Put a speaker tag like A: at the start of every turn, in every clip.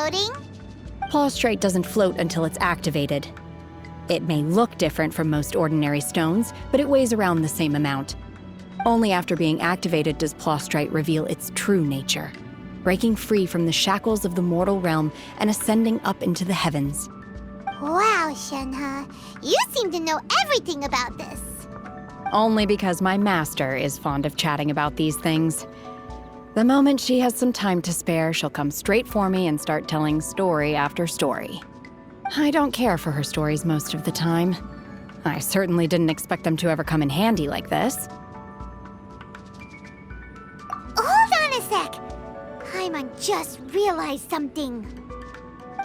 A: floating?
B: Plaustrite doesn't float until it's activated. It may look different from most ordinary stones, but it weighs around the same amount. Only after being activated does Plaustrite reveal its true nature, breaking free from the shackles of the mortal realm and ascending up into the heavens.
A: Wow, Shenhe. You seem to know everything about this.
B: Only because my master is fond of chatting about these things. The moment she has some time to spare, she'll come straight for me and start telling story after story. I don't care for her stories most of the time. I certainly didn't expect them to ever come in handy like this.
A: Hold on a sec. Paimon just realized something.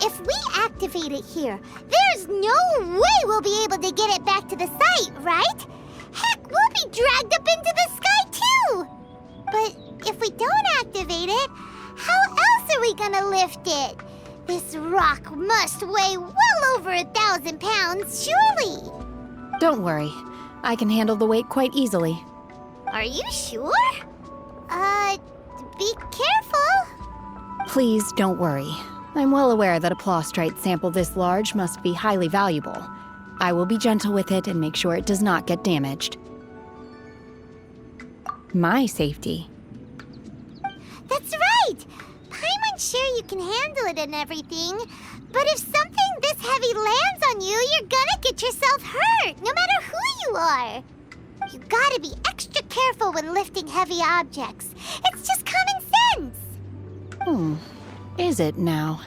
A: If we activate it here, there's no way we'll be able to get it back to the site, right? Heck, we'll be dragged up into the sky too! But if we don't activate it, how else are we gonna lift it? This rock must weigh well over 1,000 pounds, surely!
B: Don't worry. I can handle the weight quite easily.
A: Are you sure? Be careful!
B: Please don't worry. I'm well aware that a Plaustrite sample this large must be highly valuable. I will be gentle with it and make sure it does not get damaged. My safety.
A: That's right! Paimon's sure you can handle it and everything, but if something this heavy lands on you, you're gonna get yourself hurt, no matter who you are. You gotta be extra careful when lifting heavy objects. It's just common sense!
B: Is it now?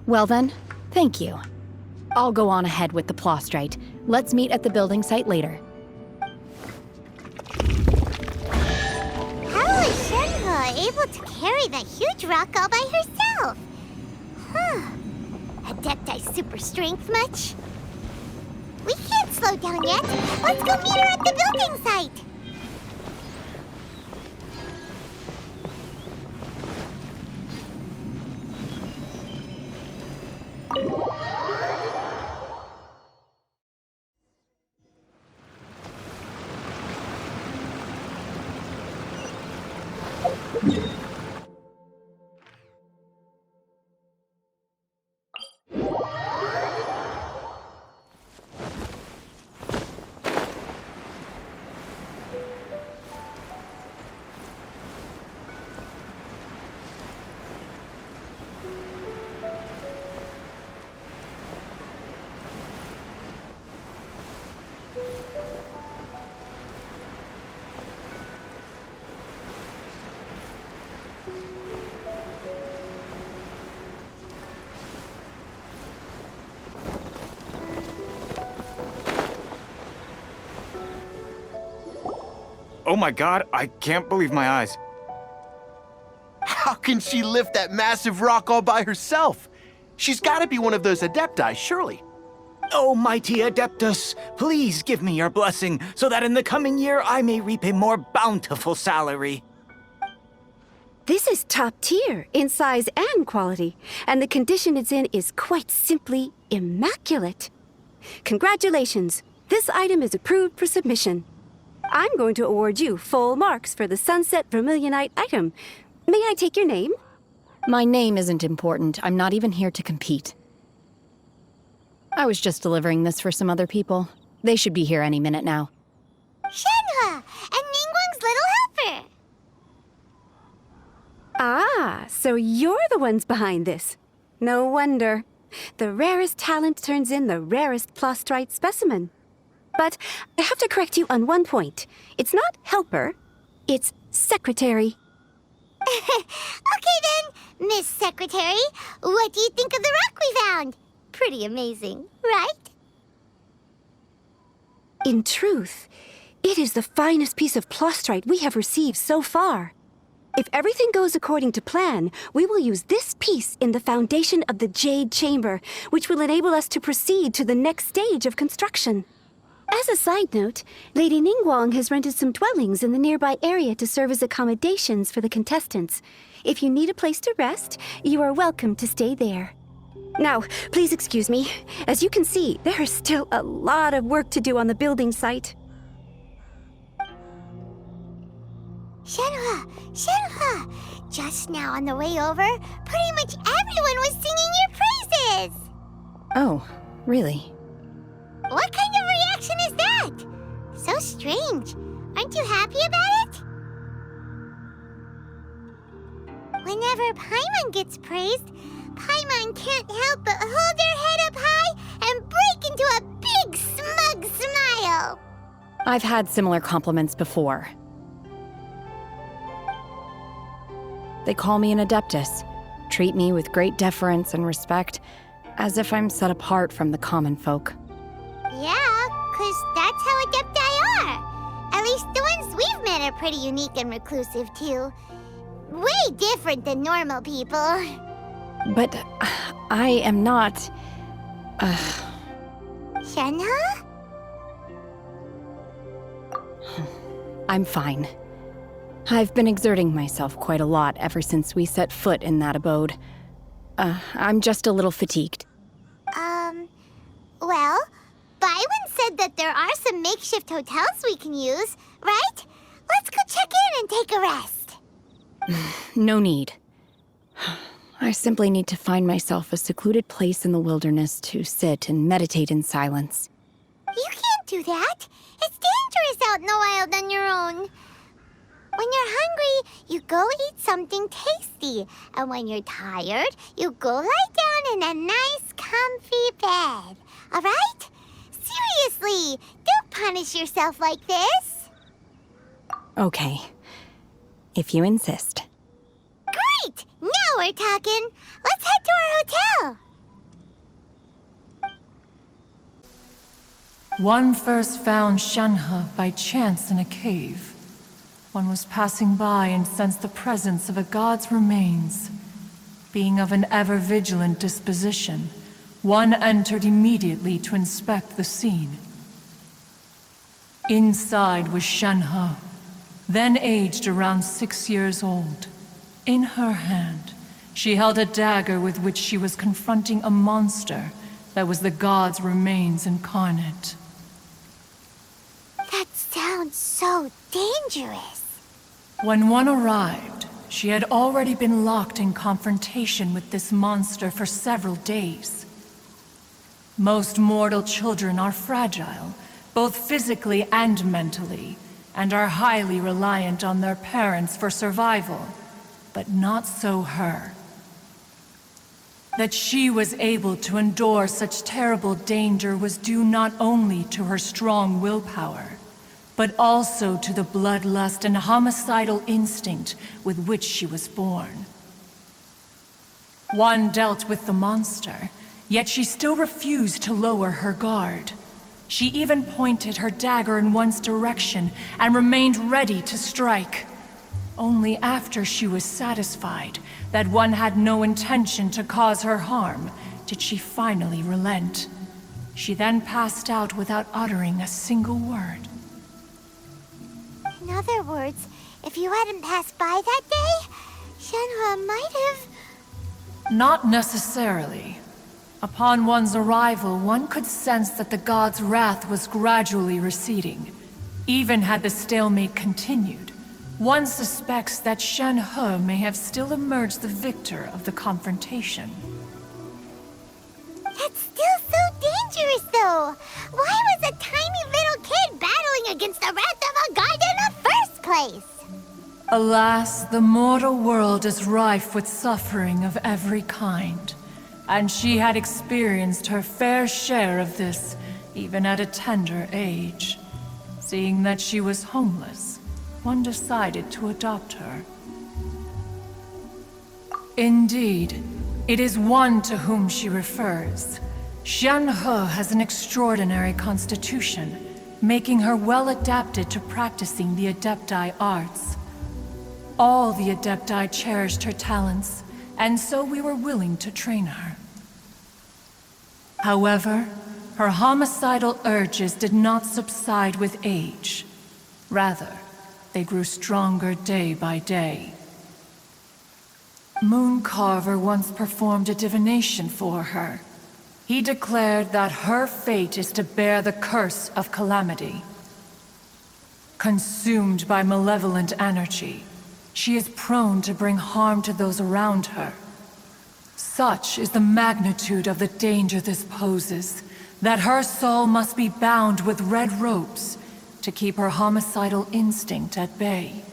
B: Well then, thank you. I'll go on ahead with the Plaustrite. Let's meet at the building site later.
A: How is Shenhe able to carry that huge rock all by herself? Adepti super strength much? We can't slow down yet. Let's go meet her at the building site.
C: Oh my god, I can't believe my eyes.
D: How can she lift that massive rock all by herself? She's gotta be one of those Adepti, surely.
C: Oh, mighty Adeptus, please give me your blessing so that in the coming year I may reap a more bountiful salary.
E: This is top tier in size and quality, and the condition it's in is quite simply immaculate. Congratulations, this item is approved for submission. I'm going to award you full marks for the Sunset Vermillionite item. May I take your name?
B: My name isn't important. I'm not even here to compete. I was just delivering this for some other people. They should be here any minute now.
A: Shenhe! And Ningguang's little helper!
E: Ah, so you're the ones behind this. No wonder. The rarest talent turns in the rarest Plaustrite specimen. But I have to correct you on one point. It's not helper, it's secretary.
A: Okay then, Miss Secretary, what do you think of the rock we found? Pretty amazing, right?
E: In truth, it is the finest piece of Plaustrite we have received so far. If everything goes according to plan, we will use this piece in the foundation of the Jade Chamber, which will enable us to proceed to the next stage of construction. As a side note, Lady Ningguang has rented some dwellings in the nearby area to serve as accommodations for the contestants. If you need a place to rest, you are welcome to stay there. Now, please excuse me. As you can see, there is still a lot of work to do on the building site.
A: Shenhe! Shenhe! Just now on the way over, pretty much everyone was singing your praises!
B: Oh, really?
A: What kind of reaction is that? So strange. Aren't you happy about it? Whenever Paimon gets praised, Paimon can't help but hold her head up high and break into a big smug smile.
B: I've had similar compliments before. They call me an Adeptus, treat me with great deference and respect, as if I'm set apart from the common folk.
A: Yeah, 'cause that's how Adepti are. At least the ones we've met are pretty unique and reclusive, too. Way different than normal people.
B: But I am not...
A: Shenhe?
B: I'm fine. I've been exerting myself quite a lot ever since we set foot in that abode. I'm just a little fatigued.
A: Well, Byron said that there are some makeshift hotels we can use, right? Let's go check in and take a rest.
B: No need. I simply need to find myself a secluded place in the wilderness to sit and meditate in silence.
A: You can't do that. It's dangerous out in the wild on your own. When you're hungry, you go eat something tasty. And when you're tired, you go lie down in a nice, comfy bed. All right? Seriously, don't punish yourself like this.
B: Okay. If you insist.
A: Great! Now we're talking. Let's head to our hotel.
F: One first found Shenhe by chance in a cave. One was passing by and sensed the presence of a god's remains. Being of an ever-vigilant disposition, one entered immediately to inspect the scene. Inside was Shenhe, then aged around 6 years old. In her hand, she held a dagger with which she was confronting a monster that was the god's remains incarnate.
A: That sounds so dangerous.
F: When one arrived, she had already been locked in confrontation with this monster for several days. Most mortal children are fragile, both physically and mentally, and are highly reliant on their parents for survival. But not so her. That she was able to endure such terrible danger was due not only to her strong willpower, but also to the bloodlust and homicidal instinct with which she was born. One dealt with the monster, yet she still refused to lower her guard. She even pointed her dagger in one's direction and remained ready to strike. Only after she was satisfied that one had no intention to cause her harm did she finally relent. She then passed out without uttering a single word.
A: In other words, if you hadn't passed by that day, Shenhe might have...
F: Not necessarily. Upon one's arrival, one could sense that the god's wrath was gradually receding. Even had the stalemate continued, one suspects that Shenhe may have still emerged the victor of the confrontation.
A: That's still so dangerous, though. Why was a tiny little kid battling against the wrath of a god in the first place?
F: Alas, the mortal world is rife with suffering of every kind. And she had experienced her fair share of this, even at a tender age. Seeing that she was homeless, one decided to adopt her. Indeed, it is one to whom she refers. Shenhe has an extraordinary constitution, making her well adapted to practicing the Adepti arts. All the Adepti cherished her talents, and so we were willing to train her. However, her homicidal urges did not subside with age. Rather, they grew stronger day by day. Mooncarver once performed a divination for her. He declared that her fate is to bear the curse of calamity. Consumed by malevolent energy, she is prone to bring harm to those around her. Such is the magnitude of the danger this poses, that her soul must be bound with red ropes to keep her homicidal instinct at bay.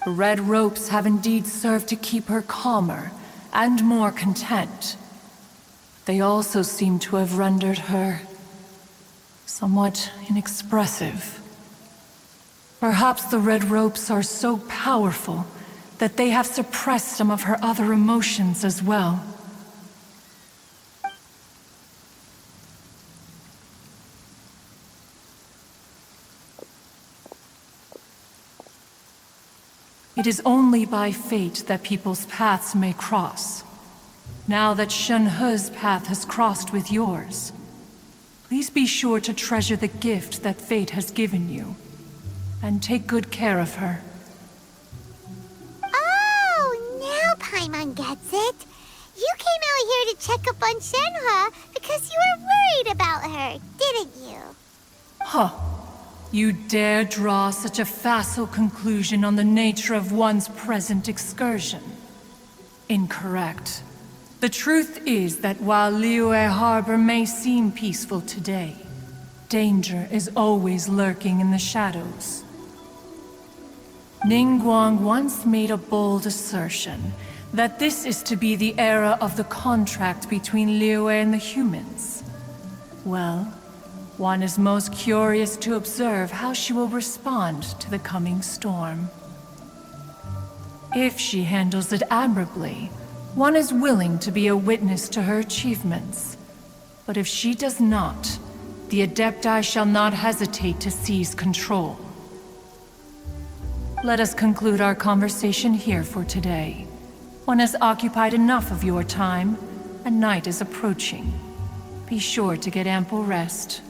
F: The red ropes have indeed served to keep her calmer and more content. They also seem to have rendered her somewhat inexpressive. Perhaps the red ropes are so powerful that they have suppressed some of her other emotions as well. It is only by fate that people's paths may cross. Now that Shenhe's path has crossed with yours, please be sure to treasure the gift that fate has given you, and take good care of her.
A: Oh, now Paimon gets it. You came out here to check up on Shenhe because you were worried about her, didn't you?
F: Huh. You dare draw such a facile conclusion on the nature of one's present excursion? Incorrect. The truth is that while Liyue Harbor may seem peaceful today, danger is always lurking in the shadows. Ningguang once made a bold assertion that this is to be the era of the contract between Liyue and the humans. Well, one is most curious to observe how she will respond to the coming storm. If she handles it admirably, one is willing to be a witness to her achievements. But if she does not, the Adepti shall not hesitate to seize control. Let us conclude our conversation here for today. One has occupied enough of your time, and night is approaching. Be sure to get ample rest.